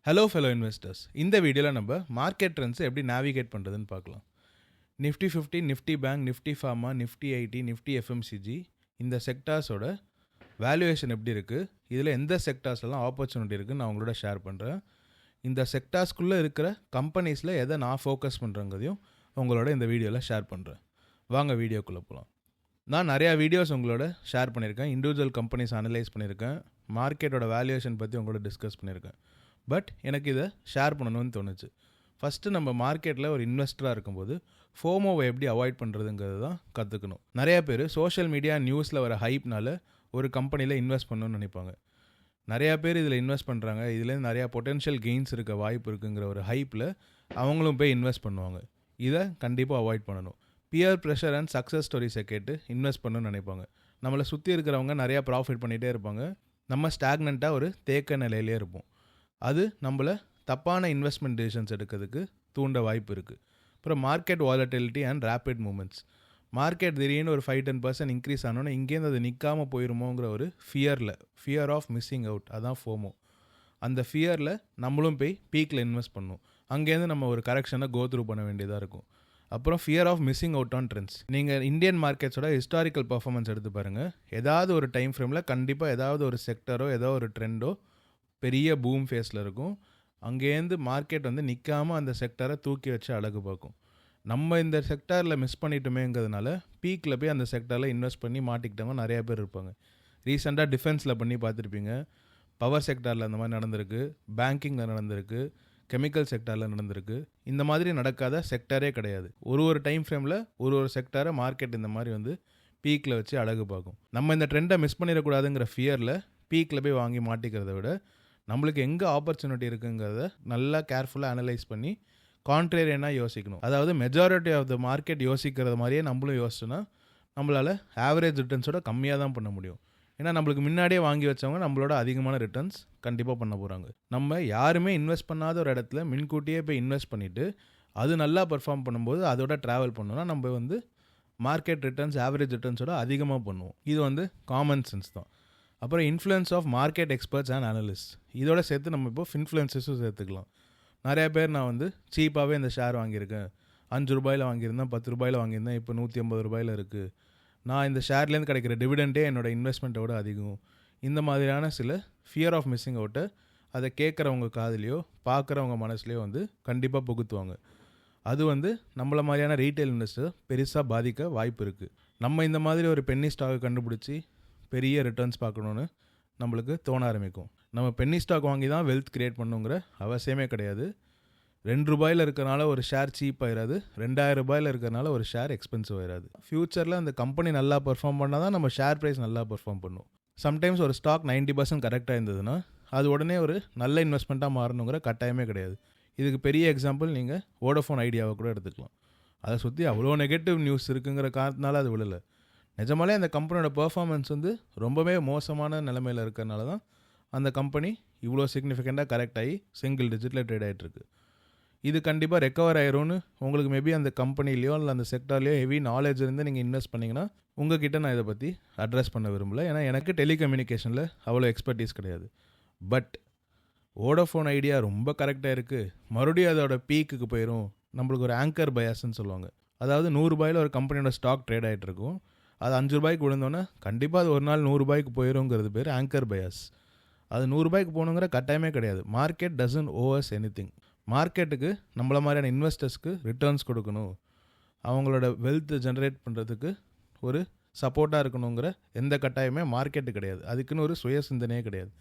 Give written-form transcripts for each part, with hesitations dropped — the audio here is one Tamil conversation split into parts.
ஹலோ ஃபெலோ இன்வெஸ்டர்ஸ், இந்த வீடியோவில் நம்ம மார்க்கெட் ட்ரெண்ட்ஸை எப்படி நேவிகேட் பண்ணுறதுன்னு பார்க்கலாம். Nifty 50, Nifty bank, Nifty pharma, Nifty IT, Nifty FMCG இந்த செக்டார்ஸோட வேல்யூவேஷன் எப்படி இருக்குது, இதில் எந்த செக்டார்ஸ்லாம் ஆப்பர்ச்சுனிட்டி இருக்குதுன்னு நான் உங்களோட ஷேர் பண்ணுறேன். இந்த செக்டார்ஸ்குள்ளே இருக்கிற கம்பெனிஸில் எதை நான் ஃபோக்கஸ் பண்ணுறங்கிறதையும் உங்களோட இந்த வீடியோவில் ஷேர் பண்ணுறேன். வாங்க வீடியோக்குள்ளே போகலாம். நான் நிறையா வீடியோஸ் உங்களோட ஷேர் பண்ணியிருக்கேன், இண்டிவிஜுவல் கம்பெனிஸ் அனலைஸ் பண்ணியிருக்கேன், மார்க்கெட்டோட வேல்யூவேஷன் பற்றி உங்களோட டிஸ்கஸ் பண்ணியிருக்கேன். பட் எனக்கு இதை ஷேர் பண்ணணும்னு தோணுச்சு. ஃபஸ்ட்டு நம்ம மார்க்கெட்டில் ஒரு இன்வெஸ்டராக இருக்கும்போது ஃபோமோவை எப்படி அவாய்ட் பண்ணுறதுங்கிறது தான் கற்றுக்கணும். நிறைய பேர் சோஷியல் மீடியா நியூஸில் வர ஹைப்னால ஒரு கம்பெனியில் இன்வெஸ்ட் பண்ணணும்னு நினைப்பாங்க. நிறையா பேர் இதில் இன்வெஸ்ட் பண்ணுறாங்க, இதுலேருந்து நிறையா பொட்டென்ஷியல் கெயின்ஸ் இருக்க வாய்ப்பு இருக்குங்கிற ஒரு ஹைப்பில் அவங்களும் போய் இன்வெஸ்ட் பண்ணுவாங்க. இதை கண்டிப்பாக அவாய்ட் பண்ணணும். பியர் ப்ரெஷர் அண்ட் சக்ஸஸ் ஸ்டோரிஸை கேட்டு இன்வெஸ்ட் பண்ணணும்னு நினைப்பாங்க. நம்மளை சுற்றி இருக்கிறவங்க நிறையா ப்ராஃபிட் பண்ணிகிட்டே இருப்பாங்க, நம்ம ஸ்டாக்னண்ட்டாக ஒரு தேக்க நிலையிலே இருப்போம். அது நம்மளை தப்பான இன்வெஸ்ட்மெண்ட் டிசிஷன்ஸ் எடுக்கிறதுக்கு தூண்ட வாய்ப்பு இருக்குது. அப்புறம் market volatility and rapid moments. Market திடீர்னு ஒரு 5-10% இன்க்ரீஸ் ஆனோன்னா இங்கேருந்து அது நிற்காமல் போயிருமோங்கிற ஒரு ஃபியர் ஆஃப் மிஸ்ஸிங் அவுட், அதான் ஃபோமோ. அந்த ஃபியரில் நம்மளும் போய் பீக்கில் இன்வெஸ்ட் பண்ணும். அங்கேருந்து நம்ம ஒரு கரெக்ஷனை கோ த்ரூ பண்ண வேண்டியதாக இருக்கும். அப்புறம் fear of missing out on trends. நீங்கள் இந்தியன் மார்க்கெட்ஸோட ஹிஸ்டாரிக்கல் பர்ஃபார்மன்ஸ் எடுத்து பாருங்கள். ஏதாவது ஒரு டைம் ஃப்ரேமில் கண்டிப்பாக ஏதாவது ஒரு செக்டரோ ஏதோ ஒரு ட்ரெண்டோ பெரிய பூம் ஃபேஸில் இருக்கும். அங்கேருந்து மார்க்கெட் நிற்காமல் அந்த செக்டரை தூக்கி வச்சு அழகு பார்க்கும். நம்ம இந்த செக்டாரில் மிஸ் பண்ணிட்டோமேங்கிறதுனால பீக்கில் போய் அந்த செக்டரில் இன்வெஸ்ட் பண்ணி மாட்டிக்கிட்டவங்க நிறையா பேர் இருப்பாங்க. ரீசெண்டாக டிஃபென்ஸில் பண்ணி பார்த்துருப்பீங்க, பவர் செக்டாரில் அந்த மாதிரி நடந்திருக்கு, பேங்கிங்கில் நடந்திருக்கு, கெமிக்கல் செக்டாரில் நடந்திருக்கு. இந்த மாதிரி நடக்காத செக்டரே கிடையாது. ஒரு டைம் ஃப்ரேமில் ஒரு செக்டாரை மார்க்கெட் இந்த மாதிரி பீக்கில் வச்சு அழகு பார்க்கும். நம்ம இந்த ட்ரெண்டை மிஸ் பண்ணிடக்கூடாதுங்கிற ஃபியரில் பீக்கில் போய் வாங்கி மாட்டிக்கிறத விட நம்மளுக்கு எங்கே ஆப்பர்ச்சுனிட்டி இருக்குங்கிறத நல்லா கேர்ஃபுல்லாக அனலைஸ் பண்ணி கான்ட்ரேரியனாக யோசிக்கணும். அதாவது மெஜாரிட்டி ஆஃப் த மார்க்கெட் யோசிக்கிறது மாதிரியே நம்மளும் யோசிச்சோன்னா நம்மளால் ஆவரேஜ் ரிட்டர்ன்ஸோட கம்மியாக தான் பண்ண முடியும். ஏன்னா நம்மளுக்கு முன்னாடியே வாங்கி வச்சவங்க நம்மளோட அதிகமான ரிட்டர்ன்ஸ் கண்டிப்பாக பண்ண போகிறாங்க. நம்ம யாருமே இன்வெஸ்ட் பண்ணாத ஒரு இடத்துல முன்கூட்டியே போய் இன்வெஸ்ட் பண்ணிவிட்டு அது நல்லா பெர்ஃபார்ம் பண்ணும்போது அதோட ட்ராவல் பண்ணோன்னா நம்ம மார்க்கெட் ரிட்டர்ன்ஸ் ஆவரேஜ் ரிட்டர்ன்ஸோட அதிகமாக பண்ணுவோம். இது காமன் சென்ஸ் தான். அப்புறம் influence of market experts and analyst. இதோட சேர்த்து நம்ம இப்போ இன்ஃப்ளூயன்சஸும் சேர்த்துக்கலாம். நிறைய பேர் நான் சீப்பாகவே இந்த ஷேர் வாங்கியிருக்கேன், 5 ரூபாயில் வாங்கியிருந்தேன், 10 ரூபாயில் வாங்கியிருந்தேன், இப்போ 150 ரூபாயில் இருக்குது, நான் இந்த ஷேர்லேருந்து கிடைக்கிற டிவிடெண்டே என்னோடய இன்வெஸ்ட்மெண்ட்டோட அதிகம். இந்த மாதிரியான சில ஃபியர் ஆஃப் மிஸ்ஸிங் அவுட்டை அதை கேட்குறவங்க காதுலையோ பார்க்குறவங்க மனசுலையோ கண்டிப்பாக புகுத்துவாங்க. அது நம்மள மாதிரியான ரீட்டைல் இன்வெஸ்டர் பெருசாக பாதிக்க வாய்ப்பு இருக்குது. நம்ம இந்த மாதிரி ஒரு பென்னி ஸ்டாக்கை கண்டுபிடிச்சி பெரிய ரிட்டர்ன்ஸ் பார்க்கணுன்னு நம்மளுக்கு தோண ஆரம்பிக்கும். நம்ம பென்னி ஸ்டாக் வாங்கி தான் வெல்த் கிரியேட் பண்ணுங்கிற அவசியமே கிடையாது. 2 ரூபாயில் இருக்கிறனால ஒரு ஷேர் சீப் ஆயிடாது, 2000 ரூபாயில் இருக்கிறனால ஒரு ஷேர் எக்ஸ்பென்சிவ் ஆயிடாது. ஃப்யூச்சரில் அந்த கம்பெனி நல்லா பெர்ஃபார்ம் பண்ணால் தான் நம்ம ஷேர் ப்ரைஸ் நல்லா பெர்ஃபார்ம் பண்ணும். சம்டைம்ஸ் ஒரு ஸ்டாக் 90% கரெக்டாக இருந்ததுன்னா அது உடனே ஒரு நல்ல இன்வெஸ்ட்மெண்ட்டாக மாறணுங்கிற கட்டாயமே கிடையாது. இதுக்கு பெரிய எக்ஸாம்பிள் நீங்கள் வோடஃபோன் ஐடியாவை கூட எடுத்துக்கலாம். அதை சுற்றி அவ்வளோ நெகட்டிவ் நியூஸ் இருக்குங்கிற காரணத்தினால அது விழலை. நிஜமாலே அந்த கம்பெனியோட பெர்ஃபார்மன்ஸ் ரொம்பவே மோசமான நிலைமையில் இருக்கிறனால தான் அந்த கம்பெனி இவ்வளோ சிக்னிஃபிகண்ட்டாக கரெக்ட் ஆகி சிங்கிள் டிஜிட்டில் ட்ரேட் ஆகிட்டுருக்கு. இது கண்டிப்பாக ரெக்கவர் ஆயிரும்னு உங்களுக்கு மேபி அந்த கம்பெனிலையோ இல்லை அந்த செக்டார்லையோ ஹெவி நாலேஜ் இருந்து நீங்கள் இன்வெஸ்ட் பண்ணிங்கன்னா உங்ககிட்ட நான் இதை பற்றி அட்ரஸ் பண்ண விரும்பலை. ஏன்னா எனக்கு டெலிகம்யூனிகேஷனில் அவ்வளோ எக்ஸ்பர்டீஸ் கிடையாது. பட் வோடஃபோன் ஐடியா ரொம்ப கரெக்டாக இருக்குது, மறுபடியும் அதோட பீக்குக்கு போயிடும். நம்மளுக்கு ஒரு ஆங்கர் பயாஸ்ன்னு சொல்லுவாங்க. அதாவது 100 ரூபாயில் ஒரு கம்பெனியோட ஸ்டாக் ட்ரேட் ஆகிட்டு இருக்கும், அது 5 ரூபாய்க்கு விழுந்தோன்னே கண்டிப்பாக அது ஒரு நாள் 100 ரூபாய்க்கு போயிடுங்கிறது பேர் ஆங்கர் பயாஸ். அது 100 ரூபாய்க்கு போகணுங்கிற கட்டாயமே கிடையாது. Market doesn't overs anything. மார்க்கெட்டுக்கு நம்மள மாதிரியான இன்வெஸ்டர்ஸ்க்கு ரிட்டர்ன்ஸ் கொடுக்கணும், அவங்களோட வெல்த் ஜென்ரேட் பண்ணுறதுக்கு ஒரு சப்போர்ட்டாக இருக்கணுங்கிற எந்த கட்டாயமே மார்க்கெட்டு கிடையாது. அதுக்குன்னு ஒரு சுய சிந்தனையே கிடையாது.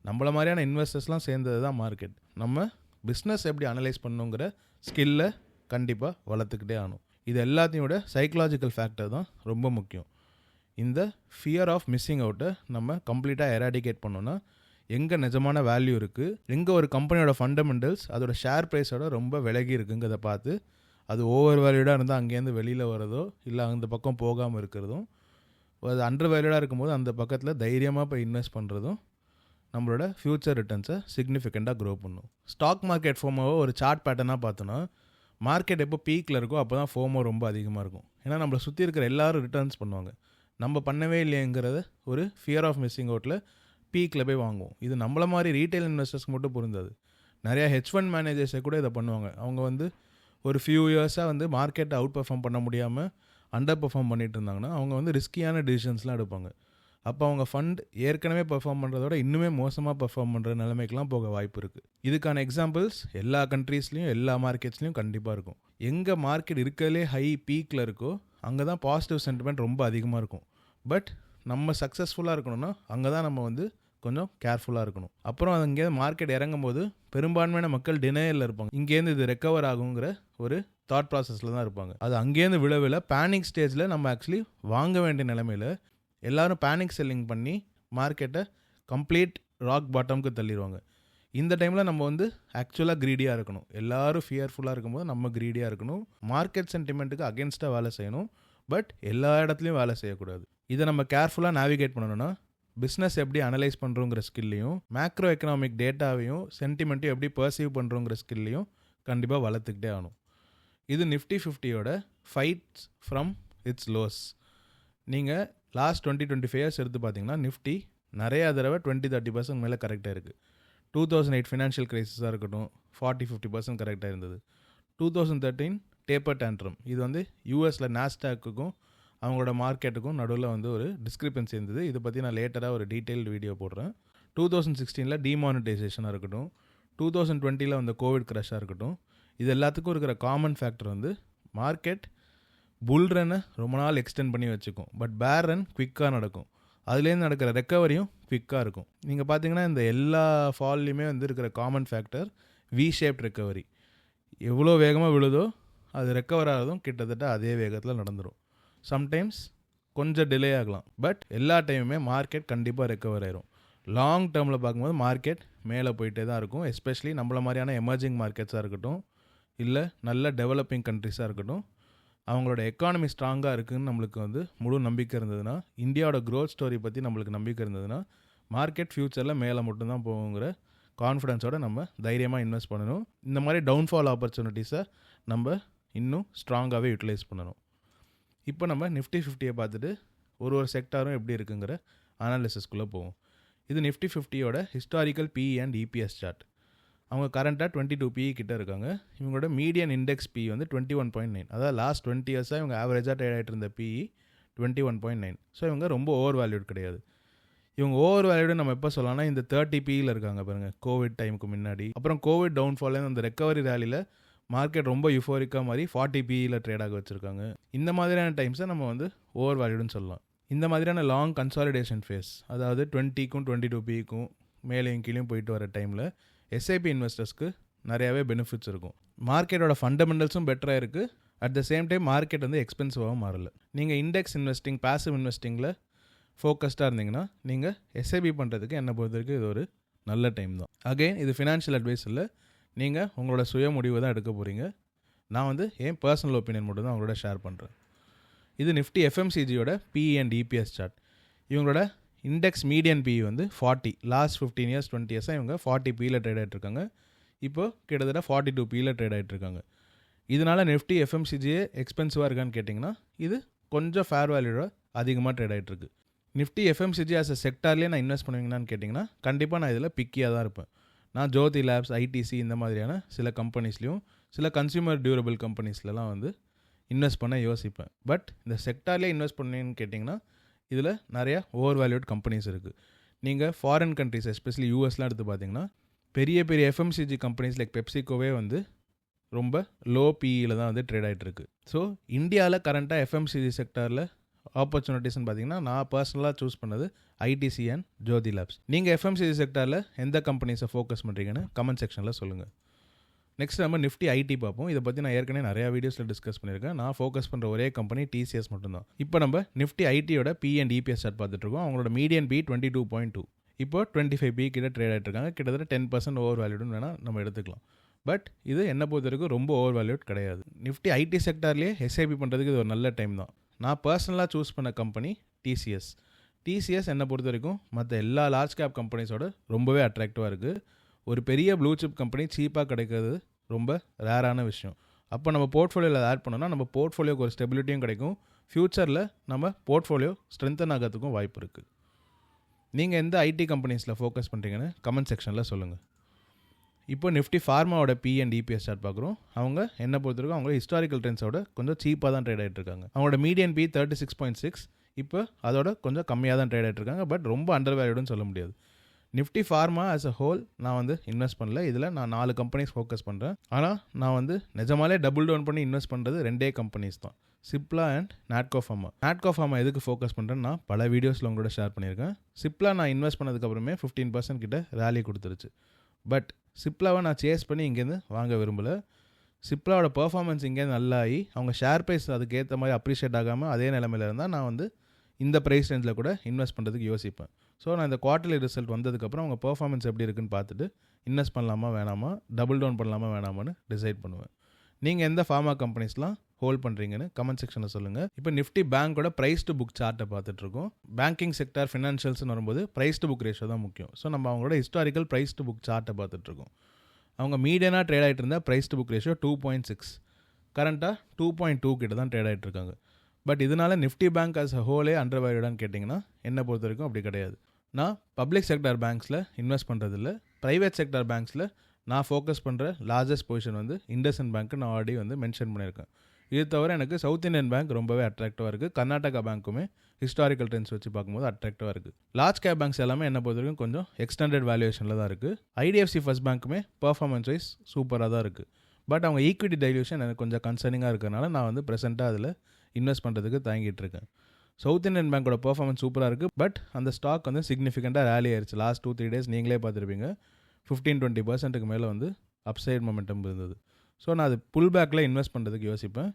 நம்மள மாதிரியான இன்வெஸ்டர்ஸ்லாம் சேர்ந்தது தான் மார்க்கெட். நம்ம பிஸ்னஸ் எப்படி அனலைஸ் பண்ணணுங்கிற ஸ்கில்லை கண்டிப்பாக வளர்த்துக்கிட்டே ஆகணும். இது எல்லாத்தையும் விட சைக்கலாஜிக்கல் ஃபேக்டர் தான் ரொம்ப முக்கியம். இந்த ஃபியர் ஆஃப் மிஸ்ஸிங் அவுட்டை நம்ம கம்ப்ளீட்டாக எராடிகேட் பண்ணோன்னா எங்கே நிஜமான வேல்யூ இருக்குது, எங்கே ஒரு கம்பெனியோட ஃபண்டமெண்டல்ஸ் அதோட ஷேர் ப்ரைஸோட ரொம்ப விலகி இருக்குங்கிறத பார்த்து அது ஓவர் வேல்யூடாக இருந்தால் அங்கேருந்து வெளியில் வரதோ இல்லை அந்த பக்கம் போகாமல் இருக்கிறதும், அது அண்டர் வேல்யூடாக இருக்கும்போது அந்த பக்கத்தில் தைரியமாக போய் இன்வெஸ்ட் பண்ணுறதும் நம்மளோட ஃப்யூச்சர் ரிட்டர்ன்ஸை சிக்னிஃபிகண்ட்டாக க்ரோ பண்ணும். ஸ்டாக் மார்க்கெட் ஃபோமோவை ஒரு சார்ட் பேட்டர்னாக பார்த்தோன்னா மார்க்கெட் எப்போ பீக்கில் இருக்கோ அப்போ தான் ஃபோமோ ரொம்ப அதிகமாக இருக்கும். ஏன்னா நம்மளை சுற்றி இருக்கிற எல்லோரும் ரிட்டர்ன்ஸ் பண்ணுவாங்க, நம்ம பண்ணவே இல்லைங்கிறத ஒரு ஃபியர் ஆஃப் மிஸ்ஸிங் அவுட்டில் பீக்கில் போய் வாங்குவோம். இது நம்மள மாதிரி ரீட்டைல் இன்வெஸ்டர்ஸ்க்கு மட்டும் பொருந்தாது. நிறையா H1 மேனேஜர்ஸை கூட இதை பண்ணுவாங்க. அவங்க வந்து ஒரு ஃபியூ இயர்ஸாக வந்து மார்க்கெட்டை அவுட் பெர்ஃபார்ம் பண்ண முடியாமல் அண்டர் பெர்ஃபார்ம் பண்ணிட்டு இருந்தாங்கன்னா அவங்க வந்து ரிஸ்கியான டிசிஷன்ஸ்லாம் எடுப்பாங்க. அப்போ அவங்க ஃபண்ட் ஏற்கனவே பெர்ஃபார்ம் பண்ணுறதோட இன்னுமே மோசமாக பெர்ஃபார்ம் பண்ணுற நிலைமைக்கெலாம் போக வாய்ப்பு இருக்குது. இதுக்கான எக்ஸாம்பிள்ஸ் எல்லா கண்ட்ரீஸ்லையும் எல்லா மார்க்கெட்ஸ்லையும் கண்டிப்பாக இருக்கும். எங்கே மார்க்கெட் இருக்கிறதுலே ஹை பீக்கில் இருக்கோ அங்கே தான் பாசிட்டிவ் சென்டிமெண்ட் ரொம்ப அதிகமாக இருக்கும். பட் நம்ம சக்ஸஸ்ஃபுல்லாக இருக்கணும்னா அங்கே தான் நம்ம வந்து கொஞ்சம் கேர்ஃபுல்லாக இருக்கணும். அப்புறம் அங்கேருந்து மார்க்கெட் இறங்கும் போது பெரும்பான்மையான மக்கள் டினையரில் இருப்பாங்க. இங்கேருந்து இது ரெக்கவர் ஆகுங்கிற ஒரு தாட் ப்ராசஸில் தான் இருப்பாங்க. அது அங்கேருந்து விழ பேனிக் ஸ்டேஜில் நம்ம ஆக்சுவலி வாங்க வேண்டிய நிலைமையில் எல்லோரும் பேனிக் செல்லிங் பண்ணி மார்க்கெட்டை கம்ப்ளீட் ராக் பாட்டமுக்கு தள்ளிடுவாங்க. இந்த டைமில் நம்ம வந்து ஆக்சுவலாக க்ரீடியாக இருக்கணும். எல்லோரும் ஃபியர்ஃபுல்லாக இருக்கும்போது நம்ம க்ரீடியாக இருக்கணும். மார்க்கெட் சென்டிமெண்ட்டுக்கு அகேன்ஸ்டாக வேலை செய்யணும். பட் எல்லா இடத்துலையும் வேலை செய்யக்கூடாது. இதை நம்ம கேர்ஃபுல்லாக நேவிகேட் பண்ணணும்னா பிஸ்னஸ் எப்படி அனலைஸ் பண்ணுறோங்கிற ஸ்கில்லையும் மேக்ரோ எக்கனாமிக் டேட்டாவையும் சென்டிமெண்ட்டையும் எப்படி பர்சீவ் பண்ணுறோங்கிற ஸ்கில்லையும் கண்டிப்பாக வளர்த்துக்கிட்டே ஆகணும். இது நிஃப்டி 50யோட ஃபைட்ஸ் ஃப்ரம் இட்ஸ் லோஸ். நீங்கள் லாஸ்ட் 20-25 இயர்ஸ் எடுத்து பார்த்தீங்கன்னா நிஃப்டி நிறையா தடவை 20-30% மேலே கரெக்டாக இருக்குது. 2008 ஃபினான்ஷியல் கிரைசிஸாக இருக்கட்டும் 40-50% கரெக்டாக இருந்தது. 2013 டேப்பர் டேண்ட்ரம், இது வந்து யூஎஸில் நாஸ்டாக்குக்கும் அவங்களோட மார்க்கெட்டுக்கும் நடுவில் வந்து ஒரு டிஸ்கிரிப்பன்சி இருந்தது. இதை பற்றி நான் லேட்டராக ஒரு டீட்டெயில்டு வீடியோ போடுறேன். 2016 டிமானிட்டைசேஷனாக இருக்கட்டும், 2020 வந்த கோவிட் க்ரஷாக இருக்கட்டும், இது எல்லாத்துக்கும் இருக்கிற காமன் ஃபேக்டர் வந்து மார்க்கெட் புல் ரன்னை ரொம்ப நாள் எக்ஸ்டெண்ட் பண்ணி வச்சுக்கும். பட் பேர் ரன் குவிக்காக நடக்கும். அதுலேருந்து நடக்கிற ரெக்கவரியும் குவிக்காக இருக்கும். நீங்கள் பார்த்தீங்கன்னா இந்த எல்லா ஃபால்லையுமே வந்து இருக்கிற common factor V shaped recovery. எவ்வளோ வேகமாக விழுதோ அது ரெக்கவர் ஆகிறதும் கிட்டத்தட்ட அதே வேகத்தில் நடந்துடும். சம்டைம்ஸ் கொஞ்சம் டிலே ஆகலாம், பட் எல்லா டைமுமே மார்க்கெட் கண்டிப்பாக ரெக்கவர் ஆயிரும். லாங் டேர்மில் பார்க்கும்போது மார்க்கெட் மேலே போயிட்டே தான் இருக்கும். எஸ்பெஷலி நம்மள மாதிரியான எமர்ஜிங் மார்க்கெட்ஸாக இருக்கட்டும், இல்லை நல்ல டெவலப்பிங் கண்ட்ரிஸாக இருக்கட்டும், அவங்களோட எக்கானமி ஸ்ட்ராங்காக இருக்குதுன்னு நம்மளுக்கு வந்து முழு நம்பிக்கை இருந்ததுன்னா, இந்தியாவோட க்ரோத் ஸ்டோரி பற்றி நம்மளுக்கு நம்பிக்கை இருந்ததுன்னா மார்க்கெட் ஃப்யூச்சரில் மேலே மட்டும்தான் போகுங்கிற கான்ஃபிடென்ஸோடு நம்ம தைரியமாக இன்வெஸ்ட் பண்ணணும். இந்த மாதிரி டவுன்ஃபால் ஆப்பர்ச்சுனிட்டிஸை நம்ம இன்னும் ஸ்ட்ராங்காகவே யூட்டிலைஸ் பண்ணணும். இப்போ நம்ம நிஃப்டி 50யை பார்த்துட்டு ஒரு செக்டாரும் எப்படி இருக்குங்கிற அனாலிசிஸ்குள்ளே போவோம். இது நிஃப்டி 50யோட historical PE and EPS chart. அவங்க கரண்ட்டாக 22 பிஇ கிட்ட இருக்காங்க. இவங்களோட மீடியன் இண்டெக்ஸ் பிஇ வந்து 21.9. அதாவது லாஸ்ட் 20 இயர்ஸாக இவங்க ஆவரேஜாக ட்ரேட் ஆகிட்டு இருந்த பிஇ 21.9. ஸோ இவங்க ரொம்ப ஓவர் வேல்யூட் கிடையாது. இவங்க ஓவர் வேல்யூடு நம்ம எப்போ சொல்லலாம்னா இந்த 30 பிஇயில் இருக்காங்க பாருங்கள், கோவிட் டைமுக்கு முன்னாடி. அப்புறம் கோவிட் டவுன்ஃபால்லேருந்து அந்த ரெக்கவரி ரேலியில் மார்க்கெட் ரொம்ப யூஃபோரிக்காக மாதிரி 40 பிஇயில் ட்ரேட் ஆக வச்சுருக்காங்க. இந்த மாதிரியான டைம்ஸை நம்ம வந்து ஓவர் வேல்யூடுன்னு சொல்லலாம். இந்த மாதிரியான லாங் கன்சாலிடேஷன் ஃபேஸ், அதாவது 20க்கும் 22 பிஇக்கும் மேலேயும் கீழேயும் போயிட்டு வர டைமில் எஸ்ஐபி இன்வெஸ்டர்ஸ்க்கு நிறையாவே பெனிஃபிட்ஸ் இருக்கும். மார்க்கெட்டோட ஃபண்டமெண்டல்ஸும் பெட்டராக இருக்குது. At the same time market வந்து எக்ஸ்பென்சிவாகவும் மாறல. நீங்கள் இண்டெக்ஸ் இன்வெஸ்டிங், பாசிவ் இன்வெஸ்டிங்கில் ஃபோக்கஸ்டாக இருந்தீங்கன்னா நீங்கள் எஸ்ஐபி பண்ணுறதுக்கு என்னை பொறுத்த வரைக்கும் இது ஒரு நல்ல டைம் தான். அகெயின் இது ஃபினான்ஷியல் அட்வைஸ் இல்லை, நீங்கள் உங்களோட சுய முடிவை தான் எடுக்க போகிறீங்க. நான் வந்து என் பர்சனல் ஒப்பீனியன் மட்டும் தான் அவங்களோட ஷேர் பண்ணுறேன். இது நிஃப்டி எஃப்எம்சிஜியோட பிஇ அண்ட் இபிஎஸ் சார்ட். இவங்களோட இண்டெக்ஸ் மீடியன் பிஇ வந்து 40. லாஸ்ட் 15 இயர்ஸ் 20 இயர்ஸாக இவங்க 40 பியில் ட்ரேட் ஆகிட்ருக்காங்க. இப்போது கிட்டத்தட்ட 42 பியில் ட்ரேட் ஆகிட்ருக்காங்க. இதனால் நிஃப்டி எஃப்எம்சிஜியே எக்ஸ்பென்சிவாக இருக்கான்னு கேட்டிங்கன்னா இது கொஞ்சம் ஃபேர் வேல்யூட அதிகமாக ட்ரேட் ஆகிட்ருக்கு. நிஃப்டி எஃப்எம்சிஜி ஆஸ் அ செக்டார்லேயே நான் இன்வெஸ்ட் பண்ணுவீங்கன்னு கேட்டிங்கன்னா கண்டிப்பாக நான் இதில் பிக்கியாக தான் இருப்பேன். நான் ஜோதி லேப்ஸ், ஐடிசி இந்த மாதிரியான சில கம்பெனிஸ்லையும் சில கன்சியூமர் டியூரபிள் கம்பெனிஸ்லலாம் வந்து இன்வெஸ்ட் பண்ண யோசிப்பேன். பட் இந்த செக்டார்லேயே இன்வெஸ்ட் பண்ணீங்கன்னு கேட்டிங்கன்னா இதில் நிறையா ஓவர் வேல்யூட் கம்பெனிஸ் இருக்குது. நீங்கள் ஃபாரின் கண்ட்ரிஸ் எஸ்பெஷலி யூஎஸ்லாம் எடுத்து பார்த்தீங்கன்னா பெரிய பெரிய எஃப்எம்சிஜி கம்பெனிஸ் லைக் பெப்சிகோவே வந்து ரொம்ப லோ பிஇயில் தான் வந்து ட்ரேட் ஆகிட்டுருக்கு. ஸோ இந்தியாவில் கரண்ட்டாக எஃப்எம்சிஜி செக்டாரில் ஆப்பர்ச்சுனிட்டிஸ்ன்னு பார்த்தீங்கன்னா நான் பர்சனலாக சூஸ் பண்ணது ஐடிசி அண்ட் ஜோதி லேப்ஸ். நீங்கள் எஃப்எம்சிஜி செக்டாரில் எந்த கம்பெனிஸை ஃபோக்கஸ் பண்ணுறீங்கன்னு கமெண்ட் செக்ஷனில் சொல்லுங்கள். நெக்ஸ்ட் நம்ம நிஃப்டி ஐடி பார்ப்போம். இதை பற்றி நான் ஏற்கனவே நிறையா வீடியோஸில் டிஸ்கஸ் பண்ணியிருக்கேன். நான் ஃபோக்கஸ் பண்ணுற ஒரே கம்பெனி டிசிஎஸ் மட்டும்தான். இப்போ நம்ம நிஃப்டி ஐடியோட பி அண்ட் இபிஎஸ் சார்ட் பார்த்துட்ருக்கோம். அவங்களோட மீடியன் பி 22.2. இப்போ 25 பி கிட்ட ட்ரேட் ஆகிட்ருக்காங்க. கிட்டத்தட்ட 10% ஓவர் வேல்யூடுன்னு வேணால் நம்ம எடுத்துக்கலாம். பட் இது என்ன பொறுத்த வரைக்கும் ரொம்ப ஓவர் வேல்யூட் கிடையாது. நிஃப்டி ஐடி செக்டார்லேயே எஸ்ஐபி பண்ணுறதுக்கு இது ஒரு நல்ல டைம் தான். நான் பர்சனலாக சூஸ் பண்ண கம்பெனி டிசிஎஸ். டிசிஎஸ் என்னை பொறுத்த வரைக்கும் மற்ற எல்லா லார்ஜ் கேப் கம்பெனிஸோட ரொம்பவே அட்ராக்டிவாக இருக்குது. ஒரு பெரிய ப்ளூ சிப் கம்பெனி சீப்பாக கிடைக்கிறது ரொம்ப ரேரான விஷயம். அப்போ நம்ம போர்ட்ஃபோலியோவில் ஆட் பண்ணோன்னா நம்ம போர்ட்ஃபோலியோக்கு ஒரு ஸ்டெபிலிட்டியும் கிடைக்கும். ஃப்யூச்சரில் நம்ம போர்ட்ஃபோலியோ ஸ்ட்ரென்தன் ஆகிறதுக்கும் வாய்ப்பு இருக்குது. நீங்கள் எந்த ஐடி கம்பெனிஸில் ஃபோக்கஸ் பண்ணுறீங்கன்னு கமெண்ட் செக்ஷனில் சொல்லுங்கள். இப்போ நிஃப்டி ஃபார்மாவோட பி அண்ட் இபிஎஸ் சார்ட் பார்க்குறோம். அவங்க என்ன பொறுத்தவரைக்கும் அவங்க ஹிஸ்டாரிக்கல் ட்ரெண்ட்ஸோட கொஞ்சம் சீப்பாக தான் ட்ரேட் ஆகிட்டு இருக்காங்க. அவங்களோட மீடியன் பி 36.6, இப்போ அதோட கொஞ்சம் கம்மியாக தான் ட்ரேட் ஆகிட்டு இருக்காங்க. பட் ரொம்ப அண்டர் வேல்யூடுன்னு சொல்ல முடியாது. Nifty pharma as a whole நான் வந்து இன்வெஸ்ட் பண்ணல. இதில் நான் 4 கம்பெனிஸ் ஃபோக்கஸ் பண்ணுறேன். ஆனால் நான் வந்து நிஜமாலே டபுள் டவுன் பண்ணி இன்வெஸ்ட் பண்ணுறது 2 கம்பெனிஸ் தான், Cipla and Natco pharma. Natco pharma எதுக்கு ஃபோக்கஸ் பண்ணுறேன்னு நான் பல வீடியோஸில் உங்களோட ஷேர் பண்ணியிருக்கேன். சிப்லா நான் இன்வெஸ்ட் பண்ணதுக்கப்புறமே 15% கிட்ட ரேலி கொடுத்துருச்சு. பட் சிப்லாவை நான் சேஸ் பண்ணி இங்கேருந்து வாங்க விரும்பலை. சிப்லாவோட பர்ஃபார்மன்ஸ் இங்கேருந்து நல்லாகி அவங்க ஷேர் ப்ரைஸ் அதுக்கேற்ற மாதிரி அப்ரிஷியேட் ஆகாமல் அதே நிலமையில் இருந்தால் நான் வந்து இந்த ப்ரைஸ் ரேஞ்சில் கூட இன்வெஸ்ட் பண்ணுறதுக்கு யோசிப்பேன். ஸோ நான் இந்த குவார்ட்டர்லி ரிசல்ட் வந்ததுக்கப்புறம் அவங்க பர்ஃபார்மன்ஸ் எப்படி இருக்குன்னு பார்த்துட்டு இன்வெஸ்ட் பண்ணலாமா வேணாமா, டபுள் டவுன் பண்ணலாமா வேணாமான்னு டிசைட் பண்ணுவேன். நீங்கள் எந்த ஃபார்மா கம்பெனிஸ்லாம் ஹோல்ட் பண்ணுறீங்கன்னு கமெண்ட் செக்ஷனில் சொல்லுங்கள். இப்போ நிஃப்டி பேங்கோட ப்ரைஸ் டு புக் சார்ட்டை பார்த்துட்ருக்கோம். பேங்கிங் செக்டார் ஃபினான்ஷியல்ஸ்னு வரும்போது ப்ரைஸ் டு புக் ரேஷியோ தான் முக்கியம். ஸோ நம்ம அவங்களோட ஹிஸ்டாரிக்கல் ப்ரைஸ் டு புக் சார்ட்டை பார்த்துட்ருக்கோம். அவங்க மீடியனாக ட்ரேட் ஆகிட்டு இருந்தால் ப்ரைஸ் டு புக் ரேஷியோ 2.6, கரண்ட்டாக 2.2 கிட்ட தான் ட்ரேட் ஆகிட்டு இருக்காங்க. பட் இதனால் Nifty bank as a whole under வேல்யூடான்னு கேட்டிங்கன்னா என்னை பொறுத்த வரைக்கும் அப்படி கிடையாது. நான் பப்ளிக் செக்டார் பேங்க்ஸில் இன்வெஸ்ட் பண்ணுறதில்ல. ப்ரைவேட் செக்டார் பேங்க்ஸில் நான் ஃபோக்கஸ் பண்ணுற லார்ஜஸ்ட் பொசிஷன் வந்து இண்டஸ்இண்ட் பேங்க்கு நான் ஆல்ரெடி வந்து மென்ஷன் பண்ணியிருக்கேன். இது தவிர எனக்கு சவுத் இந்தியன் பேங்க் ரொம்பவே அட்ராக்டிவாக இருக்குது. கர்நாடகா பேங்க்குமே ஹிஸ்டாரிக்கல் ட்ரெண்ட்ஸ் வச்சு பார்க்கும்போது அட்ராக்டிவாக இருக்குது. லார்ஜ் கேப் பேங்க்ஸ் எல்லாமே என்ன பொறுத்த வரைக்கும் கொஞ்சம் எக்ஸ்டெண்டட் வேல்யூவேஷனில் தான் இருக்குது. ஐடிஎஃப்சி ஃபர்ஸ்ட் பேங்க்குமே பர்ஃபார்மன்ஸ் வைஸ் சூப்பராக தான் இருக்குது. பட் அவங்க ஈக்விட்டி டைல்யூஷன் எனக்கு கொஞ்சம் கன்சர்னிங்காக இருக்கிறனால நான் வந்து ப்ரெசென்ட்டாக அதில் இன்வெஸ்ட் பண்ணுறதுக்கு தயங்கிட்டு இருக்கேன். சவுத் இந்தியன் பேங்கோட பர்ஃபார்மன்ஸ் சூப்பராக இருக்குது. பட் அந்த ஸ்டாக் வந்து சிக்னிஃபிகண்ட்டாக ரேலி ஆயிடுச்சு. லாஸ்ட் 2-3 டேஸ் நீங்களே பார்த்துருப்பீங்க. 15-20% மேலே வந்து அப்சைட் மொமெண்டம் இருந்தது. ஸோ நான் அது புல் பேக்கில் இன்வெஸ்ட் பண்ணுறதுக்கு யோசிப்பேன்.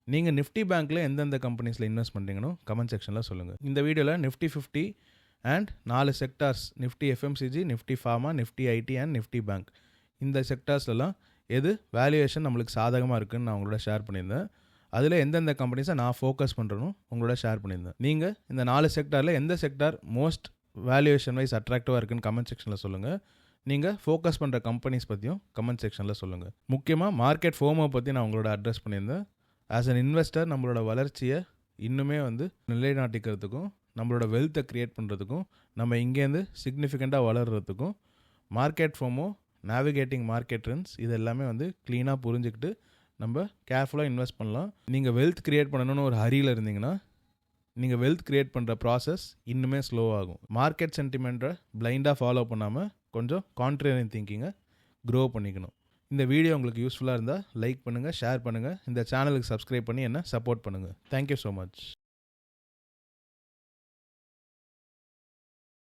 நீங்கள் நிஃப்டி பேங்க்கில் எந்தெந்த கம்பெனிஸில் இன்வெஸ்ட் பண்ணுறீங்கன்னு கமெண்ட் செக்ஷனில் சொல்லுங்கள். இந்த வீடியோவில் Nifty 50 and 4 sectors, Nifty FMCG, Nifty pharma, Nifty IT and Nifty bank, இந்த செக்டார்ஸ்லாம் எது வேல்யூவேஷன் நம்மளுக்கு சாதகமாக இருக்குதுன்னு நான் உங்களோட ஷேர் பண்ணியிருந்தேன். அதில் எந்தெந்த கம்பெனிஸை நான் ஃபோக்கஸ் பண்ணுறனும் உங்களோட ஷேர் பண்ணியிருந்தேன். நீங்கள் இந்த 4 செக்டாரில் எந்த செக்டார் மோஸ்ட் வேல்யூவேஷன் வைஸ் அட்ராக்டிவாக இருக்குன்னு கமெண்ட் செக்ஷனில் சொல்லுங்கள். நீங்கள் ஃபோக்கஸ் பண்ணுற கம்பெனிஸ் பற்றியும் கமெண்ட் செக்ஷனில் சொல்லுங்கள். முக்கியமாக மார்க்கெட் ஃபோமோ பற்றி நான் உங்களோட அட்ரஸ் பண்ணியிருந்தேன். ஆஸ் அன் இன்வெஸ்டர் நம்மளோட வளர்ச்சியை இன்னுமே வந்து நிலைநாட்டிக்கிறதுக்கும் நம்மளோட வெல்த்தை க்ரியேட் பண்ணுறதுக்கும் நம்ம இங்கேருந்து சிக்னிஃபிகண்ட்டாக வளர்கிறதுக்கும் market FOMO, navigating market trends, இது எல்லாமே வந்து க்ளீனாக புரிஞ்சுக்கிட்டு நம்ம கேர்ஃபுல்லாக இன்வெஸ்ட் பண்ணலாம். நீங்கள் வெல்த் க்ரியேட் பண்ணணும்னு ஒரு ஹரியில் இருந்தீங்கன்னா நீங்கள் வெல்த் க்ரியேட் பண்ணுற ப்ராசஸ் இன்னுமே ஸ்லோ ஆகும். மார்க்கெட் சென்டிமெண்ட்டை பிளைண்டாக ஃபாலோ பண்ணாமல் கொஞ்சம் கான்ட்ரேரியன் திங்கிங்கை க்ரோ பண்ணிக்கணும். இந்த வீடியோ உங்களுக்கு யூஸ்ஃபுல்லாக இருந்தால் லைக் பண்ணுங்கள், ஷேர் பண்ணுங்கள், இந்த சேனலுக்கு சப்ஸ்கிரைப் பண்ணி என்ன சப்போர்ட் பண்ணுங்கள். Thank you so much.